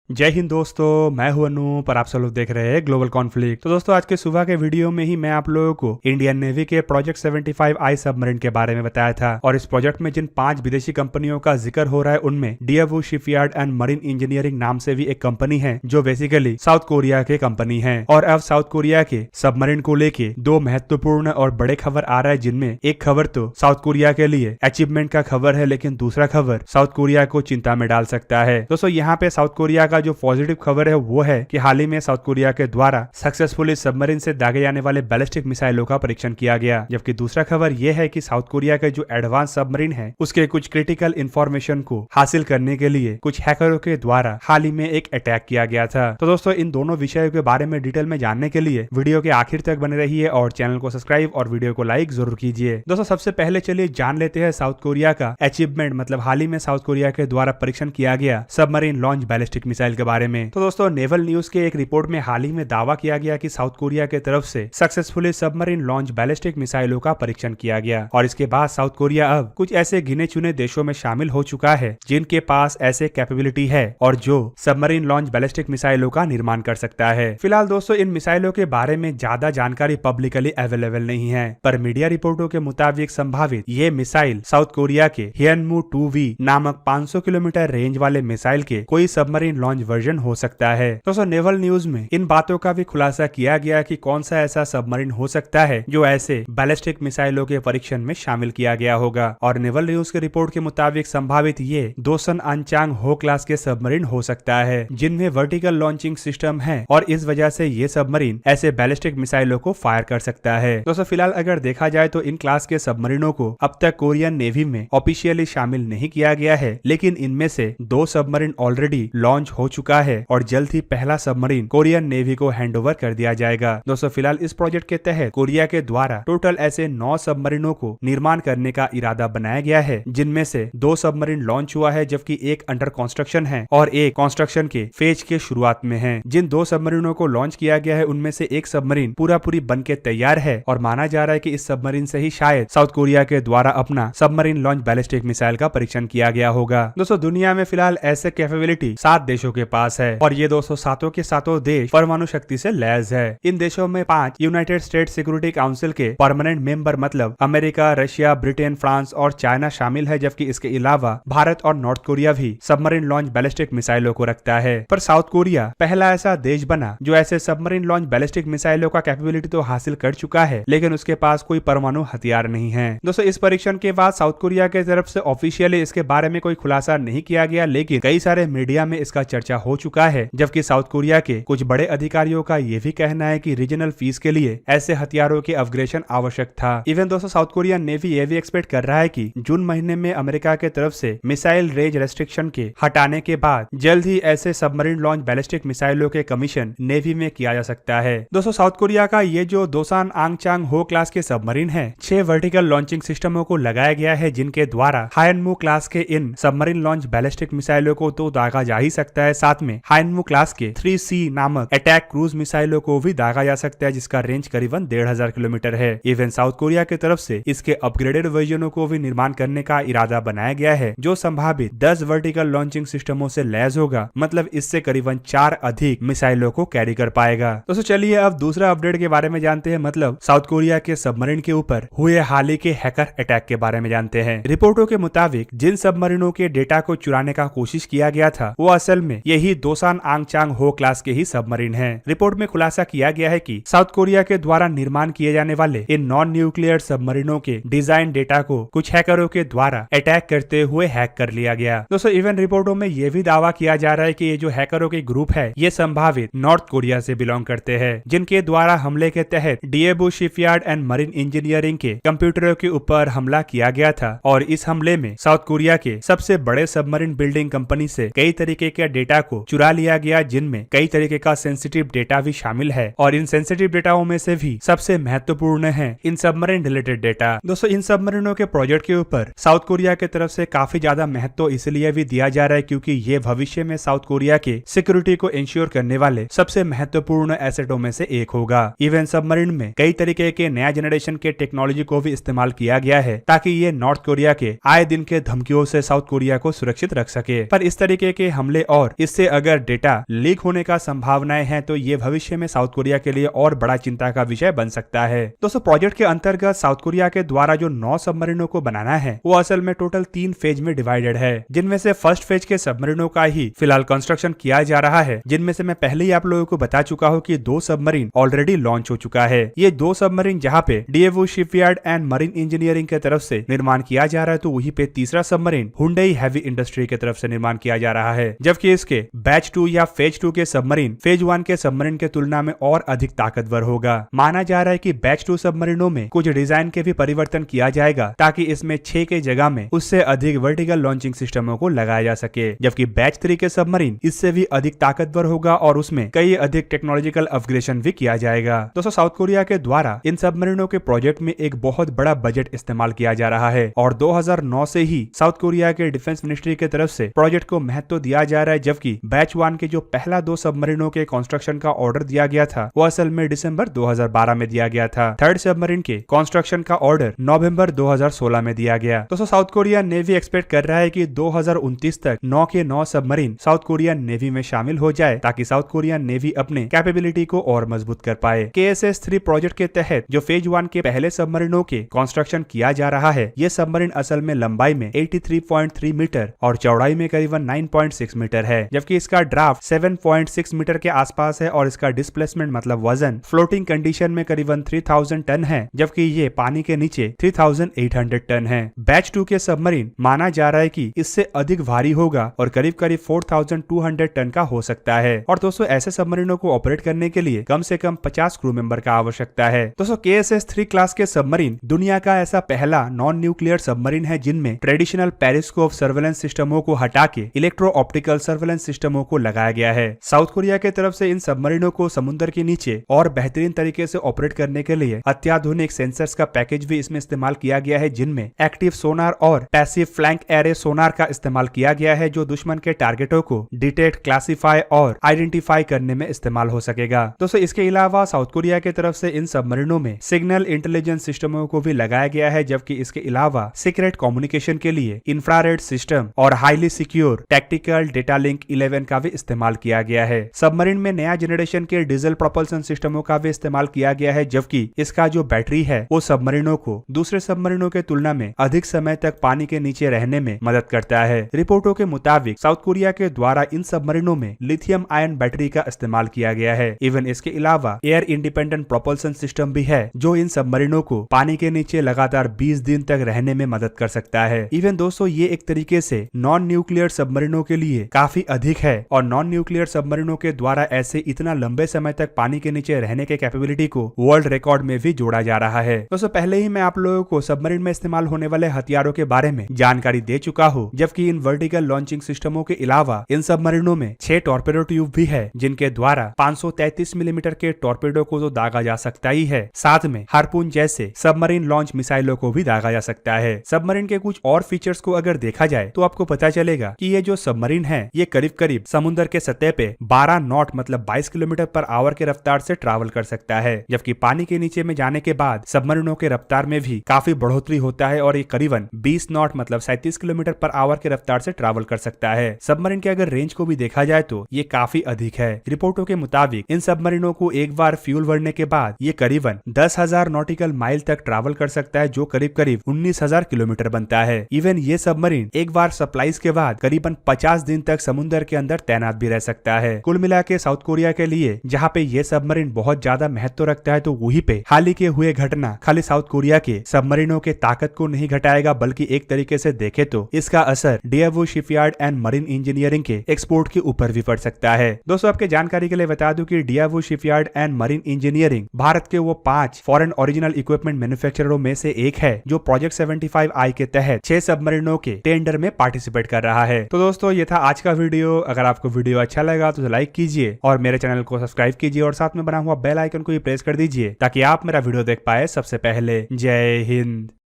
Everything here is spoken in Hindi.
जय हिंद दोस्तों, मैं हूं अनूप और आप सब लोग देख रहे हैं ग्लोबल कॉन्फ्लिक्ट। तो दोस्तों आज के सुबह के वीडियो में ही मैं आप लोगों को इंडियन नेवी के प्रोजेक्ट 75I सबमरीन के बारे में बताया था और इस प्रोजेक्ट में जिन 5 विदेशी कंपनियों का जिक्र हो रहा है उनमें DFO shipyard and marine engineering नाम से भी एक कंपनी है जो बेसिकली साउथ कोरिया के कंपनी है। और अब साउथ कोरिया के सबमरीन को लेके 2 महत्वपूर्ण और बड़े खबर आ रहा है, जिनमें एक खबर तो साउथ कोरिया के लिए अचीवमेंट का खबर है, लेकिन दूसरा खबर साउथ कोरिया को चिंता में डाल सकता है। दोस्तों यहाँ पे साउथ कोरिया जो पॉजिटिव खबर है वो है कि हाल ही में साउथ कोरिया के द्वारा सक्सेसफुली सबमरीन से दागे जाने वाले बैलिस्टिक मिसाइलों का परीक्षण किया गया। जबकि दूसरा खबर यह है कि साउथ कोरिया के जो एडवांस सबमरीन है उसके कुछ क्रिटिकल इंफॉर्मेशन को हासिल करने के लिए कुछ हैकरों के द्वारा हाल ही में एक अटैक किया गया था। तो दोस्तों इन दोनों विषयों के बारे में डिटेल में जानने के लिए वीडियो के आखिर तक बने रहिए और चैनल को सब्सक्राइब और वीडियो को लाइक जरूर कीजिए। दोस्तों सबसे पहले चलिए जान लेते हैं साउथ कोरिया का अचीवमेंट, मतलब हाल ही में साउथ कोरिया के द्वारा परीक्षण किया गया सबमरीन लॉन्च बैलिस्टिक मिसाइल के बारे में। तो दोस्तों नेवल न्यूज के एक रिपोर्ट में हाल ही में दावा किया गया कि साउथ कोरिया के तरफ से सक्सेसफुली सबमरीन लॉन्च बैलिस्टिक मिसाइलों का परीक्षण किया गया और इसके बाद साउथ कोरिया अब कुछ ऐसे गिने चुने देशों में शामिल हो चुका है जिनके पास ऐसे कैपेबिलिटी है और जो सबमरीन लॉन्च बैलिस्टिक मिसाइलों का निर्माण कर सकता है। फिलहाल दोस्तों इन मिसाइलों के बारे में ज्यादा जानकारी पब्लिकली अवेलेबल नहीं है, पर मीडिया रिपोर्टों के मुताबिक संभावित ये मिसाइल साउथ कोरिया के हियनमू 2V नामक 500 किलोमीटर रेंज वाले मिसाइल के कोई सबमरीन लॉन्च वर्जन हो सकता है। दोस्तों नेवल न्यूज में इन बातों का भी खुलासा किया गया कि कौन सा ऐसा सबमरीन हो सकता है जो ऐसे बैलिस्टिक मिसाइलों के परीक्षण में शामिल किया गया होगा। और नेवल न्यूज के रिपोर्ट के मुताबिक संभावित ये दोसन अनचांग हो क्लास के सबमरीन हो सकता है जिनमें वर्टिकल लॉन्चिंग सिस्टम है और इस वजह से ये सबमरीन ऐसे बैलिस्टिक मिसाइलों को फायर कर सकता है। दोस्तों फिलहाल अगर देखा जाए तो इन क्लास के सबमरीनों को अब तक कोरियन नेवी में ऑफिशियली शामिल नहीं किया गया है, लेकिन इनमें से 2 सबमरीन ऑलरेडी लॉन्च हो चुका है और जल्द ही पहला सबमरीन कोरियन नेवी को हैंडओवर कर दिया जाएगा। दोस्तों फिलहाल इस प्रोजेक्ट के तहत कोरिया के द्वारा टोटल ऐसे 9 सबमरीनों को निर्माण करने का इरादा बनाया गया है, जिनमें से 2 सबमरीन लॉन्च हुआ है जबकि एक अंडर कंस्ट्रक्शन है और एक कंस्ट्रक्शन के फेज के शुरुआत में है। जिन 2 सबमरीनों को लॉन्च किया गया है उनमें से एक सबमरीन पूरी बन के तैयार है और माना जा रहा है कि इस सबमरीन से ही शायद साउथ कोरिया के द्वारा अपना सबमरीन लॉन्च बैलिस्टिक मिसाइल का परीक्षण किया गया होगा। दोस्तों दुनिया में फिलहाल ऐसे कैपेबिलिटी 7 देशों के पास है और ये दोस्तों सातों के सातों देश परमाणु शक्ति से लैस है। इन देशों में 5 यूनाइटेड स्टेट सिक्योरिटी काउंसिल के परमानेंट मेंबर मतलब अमेरिका, रशिया, ब्रिटेन, फ्रांस और चाइना शामिल है, जबकि इसके अलावा भारत और नॉर्थ कोरिया भी सबमरीन लॉन्च बैलिस्टिक मिसाइलों को रखता है। पर साउथ कोरिया पहला ऐसा देश बना जो ऐसे सबमरीन लॉन्च बैलिस्टिक मिसाइलों का कैपेबिलिटी तो हासिल कर चुका है, लेकिन उसके पास कोई परमाणु हथियार नहीं है। दोस्तों इस परीक्षण के बाद साउथ कोरिया की तरफ से ऑफिशियली इसके बारे में कोई खुलासा नहीं किया गया, लेकिन कई सारे मीडिया में इसका चर्चा हो चुका है। जबकि साउथ कोरिया के कुछ बड़े अधिकारियों का यह भी कहना है कि रीजनल पीस के लिए ऐसे हथियारों के अपग्रेडेशन आवश्यक था। इवन दोस्तों साउथ कोरियन नेवी ये भी एक्सपेक्ट कर रहा है कि जून महीने में अमेरिका के तरफ से मिसाइल रेंज रेस्ट्रिक्शन के हटाने के बाद जल्द ही ऐसे सबमरीन लॉन्च बैलिस्टिक मिसाइलों के कमीशन नेवी में किया जा सकता है। दोस्तों साउथ कोरिया का ये जो दोसान आंगचांग हो क्लास के सबमरीन है 6 वर्टिकल लॉन्चिंग सिस्टमों को लगाया गया है, जिनके द्वारा हायनमू क्लास के इन सबमरीन लॉन्च बैलिस्टिक मिसाइलों को तो दागा जा ही सकता है, साथ में हायनमू क्लास के 3C नामक अटैक क्रूज मिसाइलों को भी दागा जा सकता है जिसका रेंज करीबन 1500 किलोमीटर है। इवन साउथ कोरिया की तरफ से इसके अपग्रेडेड वर्जनों को भी निर्माण करने का इरादा बनाया गया है जो संभावित 10 वर्टिकल लॉन्चिंग सिस्टमों से लैस होगा, मतलब इससे करीबन 4 अधिक मिसाइलों को कैरी कर पाएगा। दोस्तों चलिए अब दूसरा अपडेट के बारे में जानते हैं, मतलब साउथ कोरिया के सबमरीन के ऊपर हुए हाल ही के हैकर अटैक के बारे में जानते हैं। रिपोर्टों के मुताबिक जिन सबमरीनों के डेटा को चुराने का कोशिश किया गया था वो असल में यही दोसान आंगचांग हो क्लास के ही सबमरीन है। रिपोर्ट में खुलासा किया गया है कि साउथ कोरिया के द्वारा निर्माण किए जाने वाले इन नॉन न्यूक्लियर सबमरीनों के डिजाइन डेटा को कुछ हैकरों के द्वारा अटैक करते हुए हैक कर लिया गया। दोस्तों इवन रिपोर्टों में यह भी दावा किया जा रहा है कि ये जो हैकरों के ग्रुप है ये संभावित नॉर्थ कोरिया से बिलोंग करते हैं, जिनके द्वारा हमले के तहत DFO shipyard and marine engineering के कंप्यूटरों के ऊपर हमला किया गया था और इस हमले में साउथ कोरिया के सबसे बड़े सबमरीन बिल्डिंग कंपनी से कई तरीके के डेटा को चुरा लिया गया, जिनमें कई तरीके का सेंसिटिव डेटा भी शामिल है और इन सेंसिटिव डेटाओं में से भी सबसे महत्वपूर्ण है इन सबमरीन रिलेटेड डेटा। दोस्तों इन सबमरीनों के प्रोजेक्ट के ऊपर साउथ कोरिया की तरफ से काफी ज्यादा महत्व इसलिए भी दिया जा रहा है क्योंकि ये भविष्य में साउथ कोरिया के सिक्योरिटी को इंश्योर करने वाले सबसे महत्वपूर्ण एसेटों में से एक होगा। इवन सबमरीन में कई तरीके के नया जनरेशन के टेक्नोलॉजी को भी इस्तेमाल किया गया है ताकि ये नॉर्थ कोरिया के आए दिन के धमकियों से साउथ कोरिया को सुरक्षित रख सके। पर इस तरीके के हमले और इससे अगर डेटा लीक होने का संभावनाएं हैं तो ये भविष्य में साउथ कोरिया के लिए और बड़ा चिंता का विषय बन सकता है। दोस्तों प्रोजेक्ट के अंतर्गत साउथ कोरिया के द्वारा जो 9 सबमरीनों को बनाना है वो असल में टोटल 3 फेज में डिवाइडेड है, जिनमें से फर्स्ट फेज के सबमरीनों का ही फिलहाल कंस्ट्रक्शन किया जा रहा है, जिनमें से मैं पहले ही आप लोगों को बता चुका हूँ कि 2 सबमरीन ऑलरेडी लॉन्च हो चुका है। ये 2 सबमरीन जहाँ पे डीएवओ शिपयार्ड एंड मरीन इंजीनियरिंग की तरफ से निर्माण किया जा रहा है, तो वहीं पे तीसरा सबमरीन हुंडई हैवी इंडस्ट्री की तरफ से निर्माण किया जा रहा है। जबकि इसके बैच 2 या फेज 2 के सबमरीन फेज 1 के सबमरीन के तुलना में और अधिक ताकतवर होगा। माना जा रहा है कि बैच 2 सबमरीनों में कुछ डिजाइन के भी परिवर्तन किया जाएगा ताकि इसमें 6 के जगह में उससे अधिक वर्टिकल लॉन्चिंग सिस्टमों को लगाया जा सके। जबकि बैच 3 के सबमरीन इससे भी अधिक ताकतवर होगा और उसमें कई अधिक टेक्नोलॉजिकल अपग्रेडेशन भी किया जाएगा। दोस्तों साउथ कोरिया के द्वारा इन सबमरीनों के प्रोजेक्ट में एक बहुत बड़ा बजट इस्तेमाल किया जा रहा है और 2009 से ही साउथ कोरिया के डिफेंस मिनिस्ट्री की तरफ से प्रोजेक्ट को महत्व दिया जा रहा है। जबकि बैच 1 के जो पहला 2 सबमरीनों के कंस्ट्रक्शन का ऑर्डर दिया गया था वो असल में दिसंबर 2012 में दिया गया था। थर्ड सबमरीन के कंस्ट्रक्शन का ऑर्डर नवंबर 2016 में दिया गया। दोस्तों साउथ कोरिया नेवी एक्सपेक्ट कर रहा है कि 2029 तक 9 के 9 सबमरीन साउथ कोरिया नेवी में शामिल हो जाए ताकि साउथ कोरिया नेवी अपने कैपेबिलिटी को और मजबूत कर पाए। KSS-3 प्रोजेक्ट के तहत जो फेज 1 के पहले सबमरीनों के कंस्ट्रक्शन किया जा रहा है, ये सबमरीन असल में लंबाई में 83.3 मीटर और चौड़ाई में करीबन 9.6 मीटर है, जबकि इसका ड्राफ्ट 7.6 मीटर के आसपास है और इसका डिस्प्लेसमेंट मतलब वजन फ्लोटिंग कंडीशन में करीबन 3000 टन है, जबकि ये पानी के नीचे 3800 टन है। बैच 2 के सबमरीन माना जा रहा है कि इससे अधिक भारी होगा और करीब करीब 4200 टन का हो सकता है। और दोस्तों ऐसे सबमरीनों को ऑपरेट करने के लिए कम से कम 50 क्रू मेंबर का आवश्यकता है। दोस्तों KSS-3 क्लास के सबमरीन दुनिया का ऐसा पहला नॉन न्यूक्लियर सबमरीन है जिनमें ट्रेडिशनल पेरिस्कोप सर्वेलेंस सिस्टमों को हटा के इलेक्ट्रो ऑप्टिकल सर्वेलेंस सिस्टमों को लगाया गया है। साउथ कोरिया की तरफ से इन सबमरीनों को समुद्र के नीचे और बेहतरीन तरीके से ऑपरेट करने के लिए अत्याधुनिक सेंसर्स का पैकेज भी इसमें इस्तेमाल किया गया है, जिनमें एक्टिव सोनार और पैसिव फ्लैंक एरे सोनार का इस्तेमाल किया गया है जो दुश्मन के टारगेटों को डिटेक्ट, क्लासिफाई और आइडेंटिफाई करने में इस्तेमाल हो सकेगा। दोस्तों इसके अलावा साउथ कोरिया की तरफ से इन सबमरीनों में सिग्नल इंटेलिजेंस सिस्टमों को भी लगाया गया है, जबकि इसके अलावा सीक्रेट कम्युनिकेशन के लिए इंफ्रारेड सिस्टम और highly secure tactical data link 11 का भी इस्तेमाल किया गया है। सबमरीन में नया जनरेशन के डीजल प्रोपल्सन सिस्टमों का भी इस्तेमाल किया गया है, जबकि इसका जो बैटरी है वो सबमरीनों को दूसरे सबमरीनों के तुलना में अधिक समय तक पानी के नीचे रहने में मदद करता है। रिपोर्टों के मुताबिक साउथ कोरिया के द्वारा इन सबमरीनों में लिथियम आयन बैटरी का इस्तेमाल किया गया है। इवन इसके अलावा एयर इंडिपेंडेंट प्रोपल्सन सिस्टम भी है जो इन सबमरीनों को पानी के नीचे लगातार 20 दिन तक रहने में मदद कर सकता है। इवन दोस्तों ये एक तरीके से नॉन न्यूक्लियर सबमरीनों के लिए काफी अधिक है और नॉन न्यूक्लियर सबमरीनों के द्वारा ऐसे इतना लंबे समय तक पानी के नीचे रहने के कैपेबिलिटी को वर्ल्ड रिकॉर्ड में भी जोड़ा जा रहा है। दोस्तों पहले ही मैं आप लोगों को सबमरीन में इस्तेमाल होने वाले हथियारों के बारे में जानकारी दे चुका हूँ, जबकि इन वर्टिकल लॉन्चिंग सिस्टमों के अलावा इन सबमरीनों में 6 टॉर्पेडो ट्यूब भी है जिनके द्वारा 533 मिलीमीटर के टॉर्पेडो को तो दागा जा सकता ही है, साथ में हार्पून जैसे सबमरीन लॉन्च मिसाइलों को भी दागा जा सकता है। सबमरीन के कुछ और फीचर्स को अगर देखा जाए तो आपको पता चलेगा कि ये जो सबमरीन है ये करीब करीब समुद्र के सतह पे 12 नॉट मतलब 22 किलोमीटर पर आवर के रफ्तार से ट्रैवल कर सकता है, जबकि पानी के नीचे में जाने के बाद सबमरीनों के रफ्तार में भी काफी बढ़ोतरी होता है और ये करीबन 20 नॉट मतलब 37 किलोमीटर पर आवर के रफ्तार से ट्रैवल कर सकता है। सबमरीन के अगर रेंज को भी देखा जाए तो ये काफी अधिक है। रिपोर्टों के मुताबिक इन सबमरीनों को एक बार फ्यूल भरने के बाद ये करीबन 10,000 नॉटिकल माइल तक ट्रैवल कर सकता है, जो करीब करीब 19,000 किलोमीटर बनता है। इवन ये सबमरीन एक बार सप्लाईज के बाद करीबन 50 दिन तक समुद्र के अंदर तैनात भी रह सकता है। कुल मिला के साउथ कोरिया के लिए जहाँ पे ये सबमरीन बहुत ज्यादा महत्व रखता है, तो वहीं पे हाल ही के हुए घटना खाली साउथ कोरिया के सबमरीनों के ताकत को नहीं घटाएगा, बल्कि एक तरीके से देखे तो इसका असर डीएवओ शिपयार्ड एंड मरीन इंजीनियरिंग के एक्सपोर्ट के ऊपर भी पड़ सकता है। दोस्तों आपके जानकारी के लिए बता दूं कि Daewoo shipyard and marine engineering Bharat के वो 5 फॉरेन ओरिजिनल इक्विपमेंट मैन्युफैक्चररों में से एक है जो प्रोजेक्ट 75I के तहत 6 सबमरीनों के टेंडर में पार्टिसिपेट कर रहा है। तो दोस्तों ये था आज का वीडियो। अगर आपको वीडियो अच्छा लगा तो लाइक कीजिए और मेरे चैनल को सब्सक्राइब कीजिए और साथ में बना हुआ बेल आइकन को भी प्रेस कर दीजिए ताकि आप मेरा वीडियो देख पाए सबसे पहले। जय हिंद।